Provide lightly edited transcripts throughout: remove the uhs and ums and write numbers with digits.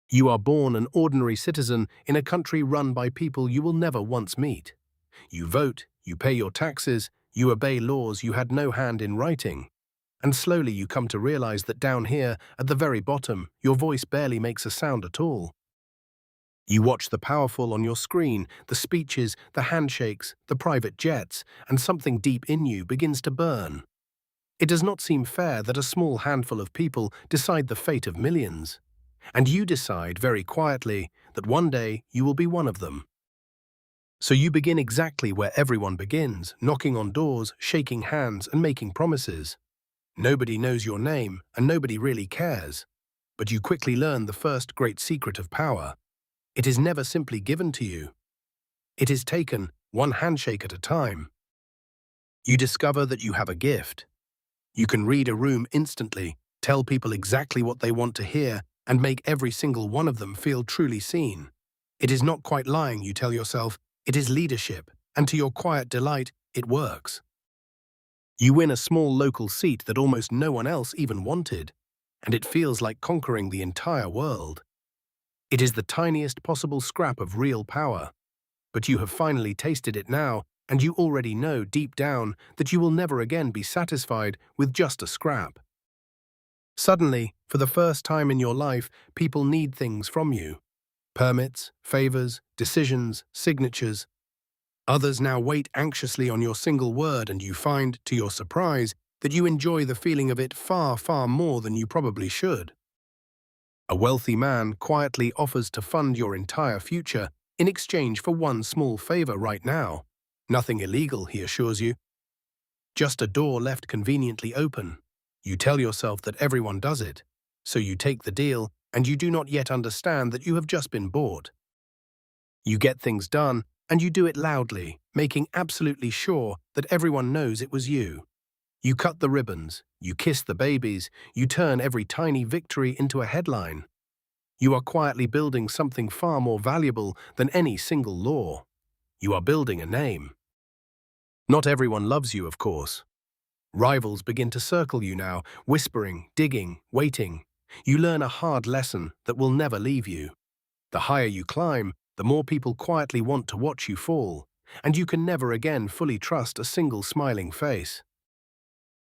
You are born an ordinary citizen in a country run by people you will never once meet. You vote, you pay your taxes, you obey laws you had no hand in writing. And slowly you come to realize that down here, at the very bottom, your voice barely makes a sound at all. You watch the powerful on your screen, the speeches, the handshakes, the private jets, and something deep in you begins to burn. It does not seem fair that a small handful of people decide the fate of millions. And you decide very quietly that one day you will be one of them. So you begin exactly where everyone begins, knocking on doors, shaking hands, and making promises. Nobody knows your name, and nobody really cares. But you quickly learn the first great secret of power. It is never simply given to you. It is taken, one handshake at a time. You discover that you have a gift. You can read a room instantly, tell people exactly what they want to hear, and make every single one of them feel truly seen. It is not quite lying, you tell yourself. It is leadership, and to your quiet delight, it works. You win a small local seat that almost no one else even wanted, and it feels like conquering the entire world. It is the tiniest possible scrap of real power, but you have finally tasted it now, and you already know deep down that you will never again be satisfied with just a scrap. Suddenly, for the first time in your life, people need things from you. Permits, favors, decisions, signatures. Others now wait anxiously on your single word, and you find, to your surprise, that you enjoy the feeling of it far, far more than you probably should. A wealthy man quietly offers to fund your entire future in exchange for one small favor right now. Nothing illegal, he assures you. Just a door left conveniently open. You tell yourself that everyone does it, so you take the deal, and you do not yet understand that you have just been bought. You get things done, and you do it loudly, making absolutely sure that everyone knows it was you. You cut the ribbons, you kiss the babies, you turn every tiny victory into a headline. You are quietly building something far more valuable than any single law. You are building a name. Not everyone loves you, of course. Rivals begin to circle you now, whispering, digging, waiting. You learn a hard lesson that will never leave you. The higher you climb, the more people quietly want to watch you fall, and you can never again fully trust a single smiling face.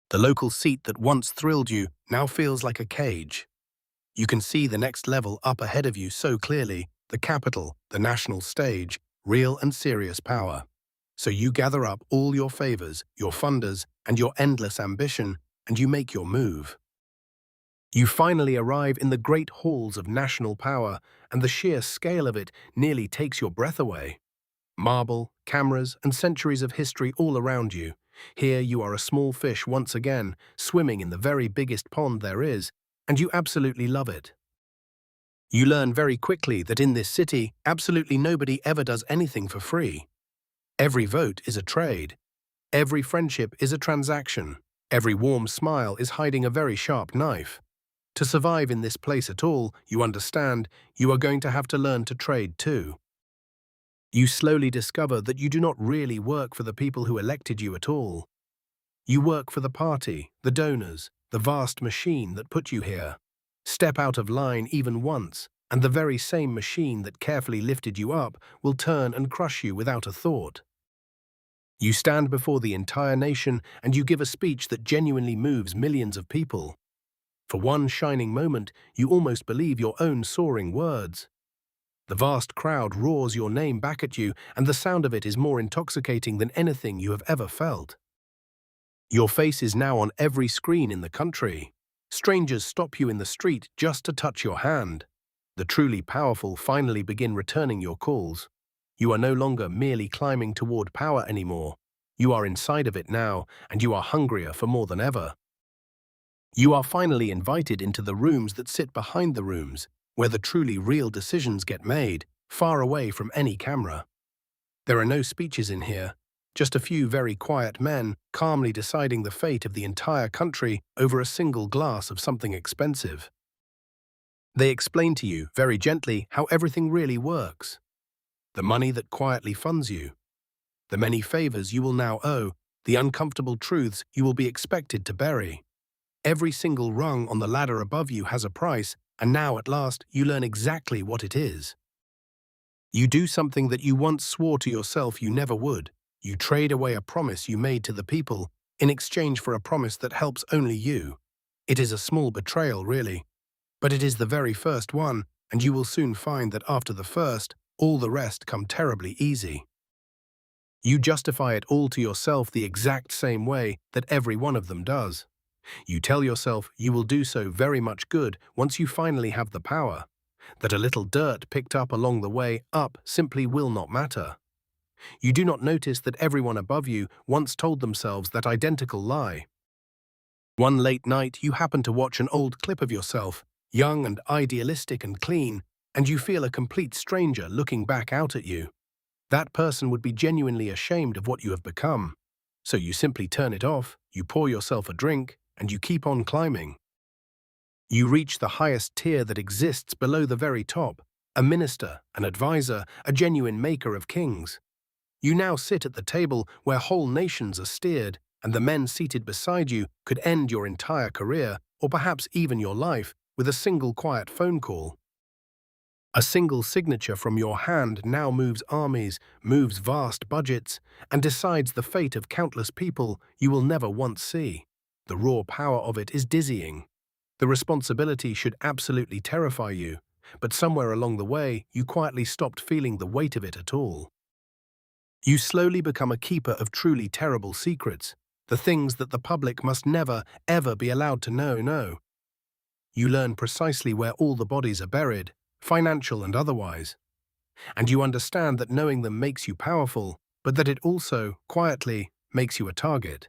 The local seat that once thrilled you now feels like a cage. You can see the next level up ahead of you so clearly, the capital, the national stage, real and serious power. So you gather up all your favors, your funders, and your endless ambition, and you make your move. You finally arrive in the great halls of national power, and the sheer scale of it nearly takes your breath away. Marble, cameras, and centuries of history all around you. Here you are a small fish once again, swimming in the very biggest pond there is, and you absolutely love it. You learn very quickly that in this city, absolutely nobody ever does anything for free. Every vote is a trade. Every friendship is a transaction. Every warm smile is hiding a very sharp knife. To survive in this place at all, you understand, you are going to have to learn to trade too. You slowly discover that you do not really work for the people who elected you at all. You work for the party, the donors, the vast machine that put you here. Step out of line even once, and the very same machine that carefully lifted you up will turn and crush you without a thought. You stand before the entire nation and you give a speech that genuinely moves millions of people. For one shining moment, you almost believe your own soaring words. The vast crowd roars your name back at you, and the sound of it is more intoxicating than anything you have ever felt. Your face is now on every screen in the country. Strangers stop you in the street just to touch your hand. The truly powerful finally begin returning your calls. You are no longer merely climbing toward power anymore. You are inside of it now, and you are hungrier for more than ever. You are finally invited into the rooms that sit behind the rooms, where the truly real decisions get made, far away from any camera. There are no speeches in here, just a few very quiet men calmly deciding the fate of the entire country over a single glass of something expensive. They explain to you, very gently, how everything really works. The money that quietly funds you, the many favors you will now owe, the uncomfortable truths you will be expected to bury. Every single rung on the ladder above you has a price, And now, at last, you learn exactly what it is. You do something that you once swore to yourself you never would. You trade away a promise you made to the people in exchange for a promise that helps only you. It is a small betrayal, really, but it is the very first one, and you will soon find that after the first, all the rest come terribly easy. You justify it all to yourself the exact same way that every one of them does. You tell yourself you will do so very much good once you finally have the power, that a little dirt picked up along the way up simply will not matter. You do not notice that everyone above you once told themselves that identical lie. One late night you happen to watch an old clip of yourself, young and idealistic and clean, and you feel a complete stranger looking back out at you. That person would be genuinely ashamed of what you have become. So you simply turn it off, you pour yourself a drink, and you keep on climbing. You reach the highest tier that exists below the very top, a minister, an advisor, a genuine maker of kings. You now sit at the table where whole nations are steered, and the men seated beside you could end your entire career, or perhaps even your life, with a single quiet phone call. A single signature from your hand now moves armies, moves vast budgets, and decides the fate of countless people you will never once see. The raw power of it is dizzying. The responsibility should absolutely terrify you, but somewhere along the way you quietly stopped feeling the weight of it at all. You slowly become a keeper of truly terrible secrets, the things that the public must never, ever be allowed to know. You learn precisely where all the bodies are buried, financial and otherwise. And you understand that knowing them makes you powerful, but that it also, quietly, makes you a target.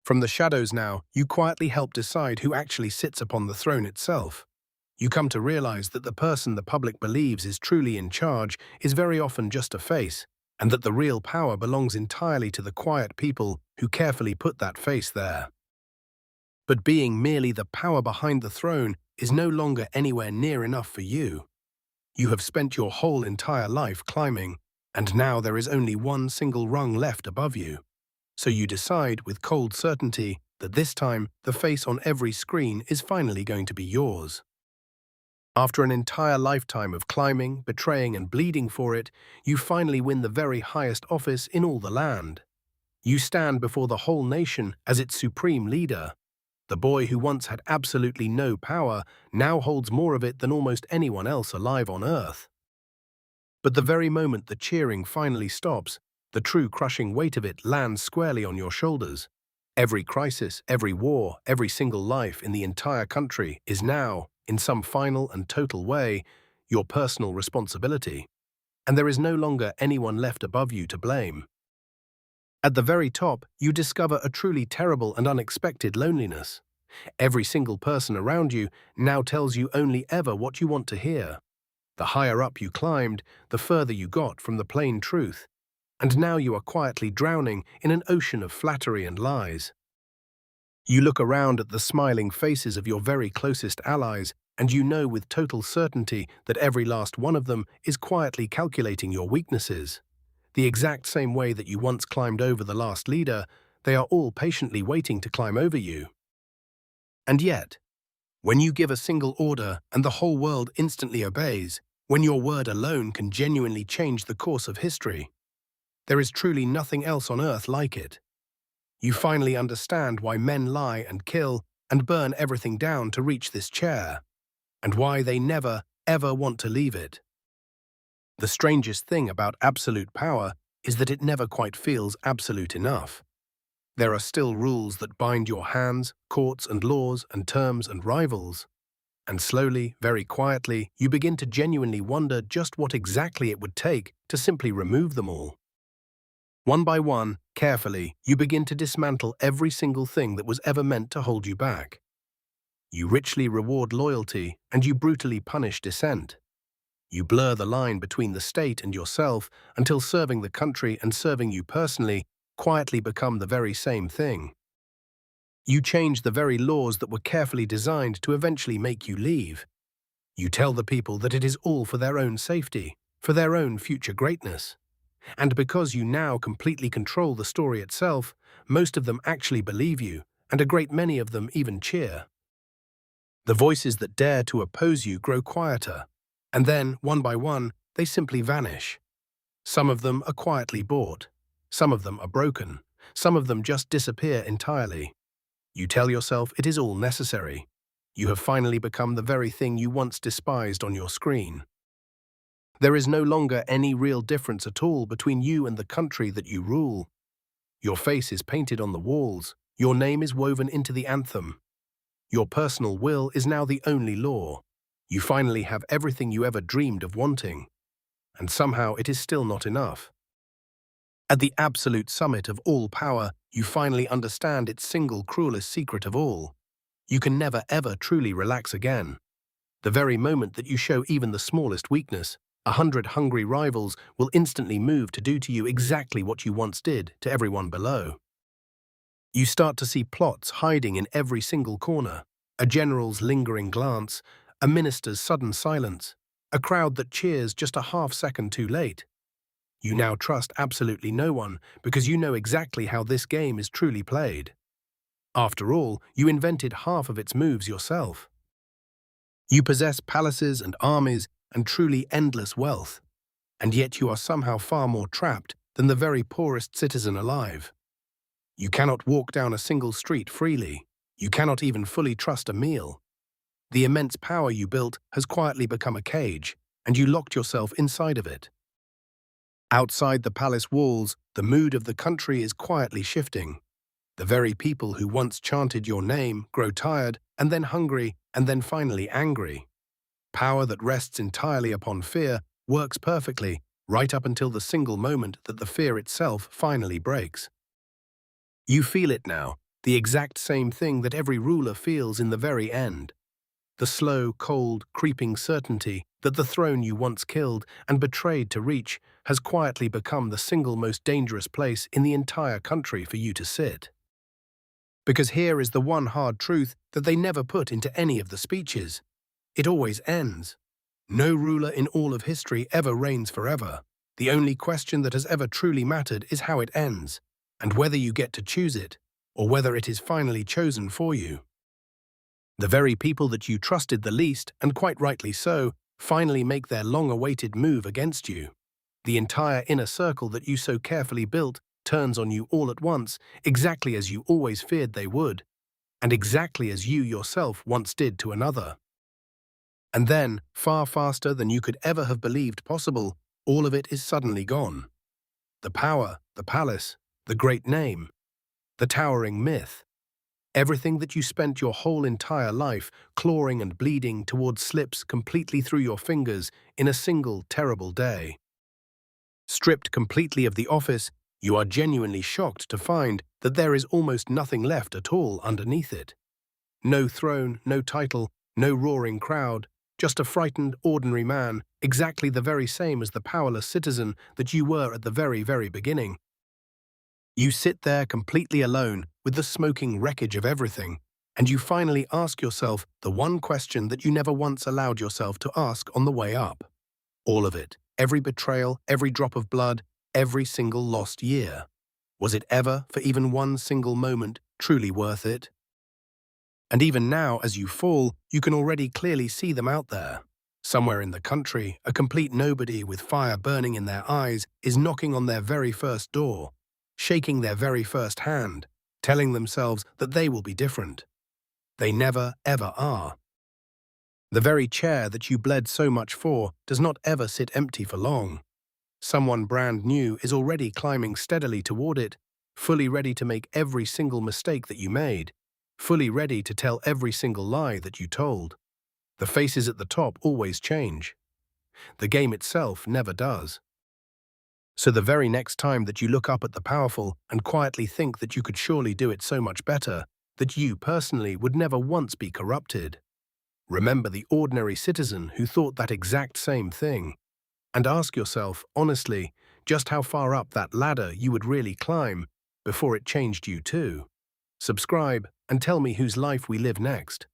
From the shadows now, you quietly help decide who actually sits upon the throne itself. You come to realize that the person the public believes is truly in charge is very often just a face, and that the real power belongs entirely to the quiet people who carefully put that face there. But being merely the power behind the throne is no longer anywhere near enough for you. You have spent your whole entire life climbing, and now there is only one single rung left above you. So you decide with cold certainty that this time the face on every screen is finally going to be yours. After an entire lifetime of climbing, betraying, and bleeding for it, you finally win the very highest office in all the land. You stand before the whole nation as its supreme leader. The boy who once had absolutely no power now holds more of it than almost anyone else alive on Earth. But the very moment the cheering finally stops, the true crushing weight of it lands squarely on your shoulders. Every crisis, every war, every single life in the entire country is now, in some final and total way, your personal responsibility. And there is no longer anyone left above you to blame. At the very top, you discover a truly terrible and unexpected loneliness. Every single person around you now tells you only ever what you want to hear. The higher up you climbed, the further you got from the plain truth. And now you are quietly drowning in an ocean of flattery and lies. You look around at the smiling faces of your very closest allies, and you know with total certainty that every last one of them is quietly calculating your weaknesses. The exact same way that you once climbed over the last leader, they are all patiently waiting to climb over you. And yet, when you give a single order and the whole world instantly obeys, when your word alone can genuinely change the course of history, there is truly nothing else on earth like it. You finally understand why men lie and kill and burn everything down to reach this chair, and why they never, ever want to leave it. The strangest thing about absolute power is that it never quite feels absolute enough. There are still rules that bind your hands, courts and laws and terms and rivals. And slowly, very quietly, you begin to genuinely wonder just what exactly it would take to simply remove them all. One by one, carefully, you begin to dismantle every single thing that was ever meant to hold you back. You richly reward loyalty and you brutally punish dissent. You blur the line between the state and yourself until serving the country and serving you personally quietly become the very same thing. You change the very laws that were carefully designed to eventually make you leave. You tell the people that it is all for their own safety, for their own future greatness. And because you now completely control the story itself, most of them actually believe you, and a great many of them even cheer. The voices that dare to oppose you grow quieter, and then, one by one, they simply vanish. Some of them are quietly bought. Some of them are broken. Some of them just disappear entirely. You tell yourself it is all necessary. You have finally become the very thing you once despised on your screen. There is no longer any real difference at all between you and the country that you rule. Your face is painted on the walls. Your name is woven into the anthem. Your personal will is now the only law. You finally have everything you ever dreamed of wanting. And somehow it is still not enough. At the absolute summit of all power, you finally understand its single cruelest secret of all. You can never ever truly relax again. The very moment that you show even the smallest weakness, 100 hungry rivals will instantly move to do to you exactly what you once did to everyone below. You start to see plots hiding in every single corner, a general's lingering glance, a minister's sudden silence, a crowd that cheers just a half-second too late. You now trust absolutely no one because you know exactly how this game is truly played. After all, you invented half of its moves yourself. You possess palaces and armies and truly endless wealth, and yet you are somehow far more trapped than the very poorest citizen alive. You cannot walk down a single street freely. You cannot even fully trust a meal. The immense power you built has quietly become a cage, and you locked yourself inside of it. Outside the palace walls, the mood of the country is quietly shifting. The very people who once chanted your name grow tired, and then hungry, and then finally angry. Power that rests entirely upon fear works perfectly, right up until the single moment that the fear itself finally breaks. You feel it now, the exact same thing that every ruler feels in the very end. The slow, cold, creeping certainty that the throne you once killed and betrayed to reach has quietly become the single most dangerous place in the entire country for you to sit. Because here is the one hard truth that they never put into any of the speeches. It always ends. No ruler in all of history ever reigns forever. The only question that has ever truly mattered is how it ends, and whether you get to choose it, or whether it is finally chosen for you. The very people that you trusted the least, and quite rightly so, finally make their long-awaited move against you. The entire inner circle that you so carefully built turns on you all at once, exactly as you always feared they would, and exactly as you yourself once did to another. And then, far faster than you could ever have believed possible, all of it is suddenly gone. The power, the palace, the great name, the towering myth. Everything that you spent your whole entire life clawing and bleeding towards slips completely through your fingers in a single terrible day. Stripped completely of the office, you are genuinely shocked to find that there is almost nothing left at all underneath it. No throne, no title, no roaring crowd, just a frightened, ordinary man, exactly the very same as the powerless citizen that you were at the very, very beginning. You sit there completely alone with the smoking wreckage of everything, and you finally ask yourself the one question that you never once allowed yourself to ask on the way up. All of it, every betrayal, every drop of blood, every single lost year. Was it ever, for even one single moment, truly worth it? And even now, as you fall, you can already clearly see them out there. Somewhere in the country, a complete nobody with fire burning in their eyes is knocking on their very first door, shaking their very first hand, telling themselves that they will be different. They never, ever are. The very chair that you bled so much for does not ever sit empty for long. Someone brand new is already climbing steadily toward it, fully ready to make every single mistake that you made, fully ready to tell every single lie that you told. The faces at the top always change. The game itself never does. So the very next time that you look up at the powerful and quietly think that you could surely do it so much better, that you personally would never once be corrupted, remember the ordinary citizen who thought that exact same thing, and ask yourself, honestly, just how far up that ladder you would really climb before it changed you too. Subscribe and tell me whose life we live next.